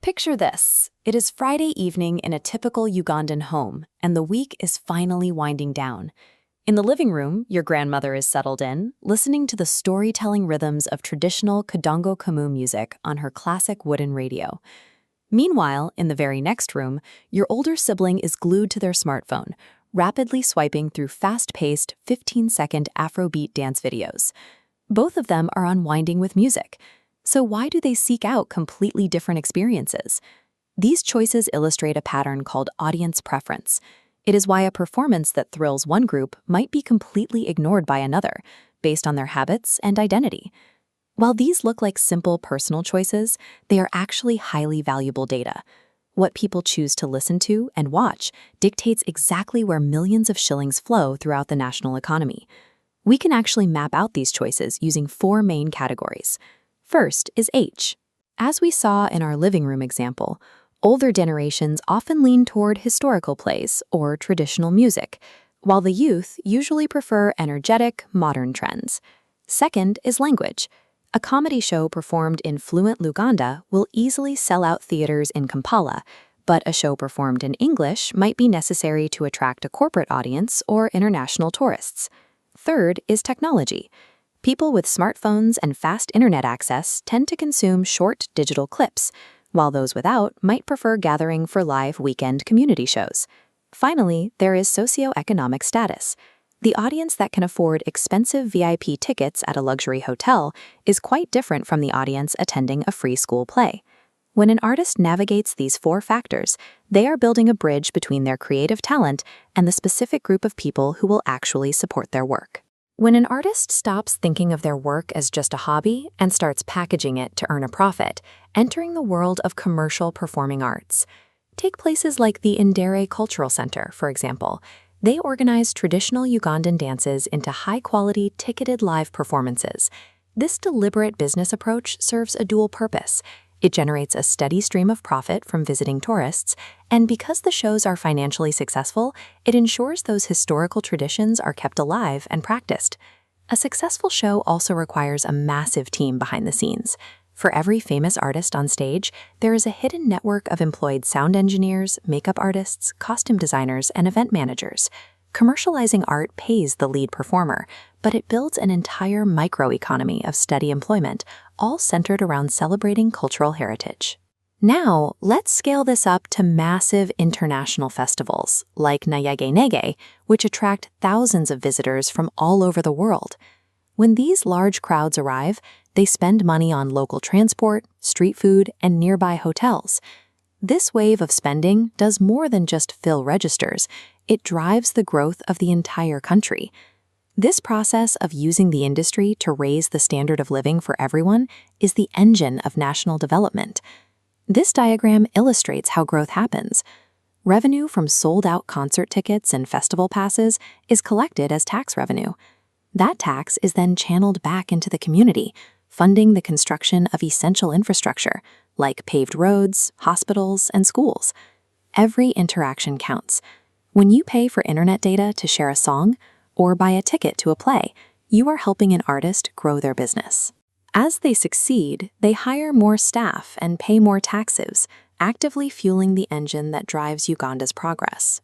Picture this. It is Friday evening in a typical Ugandan home, and the week is finally winding down. In the living room, your grandmother is settled in, listening to the storytelling rhythms of traditional Kadongo Kamu music on her classic wooden radio. Meanwhile, in the very next room, your older sibling is glued to their smartphone, rapidly swiping through fast-paced 15-second Afrobeat dance videos. Both of them are unwinding with music. So why do they seek out completely different experiences? These choices illustrate a pattern called audience preference. It is why a performance that thrills one group might be completely ignored by another, based on their habits and identity. While these look like simple personal choices, they are actually highly valuable data. What people choose to listen to and watch dictates exactly where millions of shillings flow throughout the national economy. We can actually map out these choices using 4 main categories. First is H. As we saw in our living room example, older generations often lean toward historical plays or traditional music, while the youth usually prefer energetic, modern trends. Second is language. A comedy show performed in fluent Luganda will easily sell out theaters in Kampala, but a show performed in English might be necessary to attract a corporate audience or international tourists. Third is technology. People with smartphones and fast internet access tend to consume short digital clips, while those without might prefer gathering for live weekend community shows. Finally, there is socioeconomic status. The audience that can afford expensive VIP tickets at a luxury hotel is quite different from the audience attending a free school play. When an artist navigates these 4 factors, they are building a bridge between their creative talent and the specific group of people who will actually support their work. When an artist stops thinking of their work as just a hobby and starts packaging it to earn a profit, entering the world of commercial performing arts. Take places like the Ndere Cultural Center, for example. They organize traditional Ugandan dances into high-quality, ticketed live performances. This deliberate business approach serves a dual purpose. It generates a steady stream of profit from visiting tourists, and because the shows are financially successful, it ensures those historical traditions are kept alive and practiced. A successful show also requires a massive team behind the scenes. For every famous artist on stage, there is a hidden network of employed sound engineers, makeup artists, costume designers, and event managers. Commercializing art pays the lead performer, but it builds an entire microeconomy of steady employment, all centered around celebrating cultural heritage. Now, let's scale this up to massive international festivals, like Nayage, which attract thousands of visitors from all over the world. When these large crowds arrive, they spend money on local transport, street food, and nearby hotels. This wave of spending does more than just fill registers. It drives the growth of the entire country. This process of using the industry to raise the standard of living for everyone is the engine of national development. This diagram illustrates how growth happens. Revenue from sold-out concert tickets and festival passes is collected as tax revenue. That tax is then channeled back into the community, funding the construction of essential infrastructure, like paved roads, hospitals, and schools. Every interaction counts. When you pay for internet data to share a song or buy a ticket to a play, you are helping an artist grow their business. As they succeed, they hire more staff and pay more taxes, actively fueling the engine that drives Uganda's progress.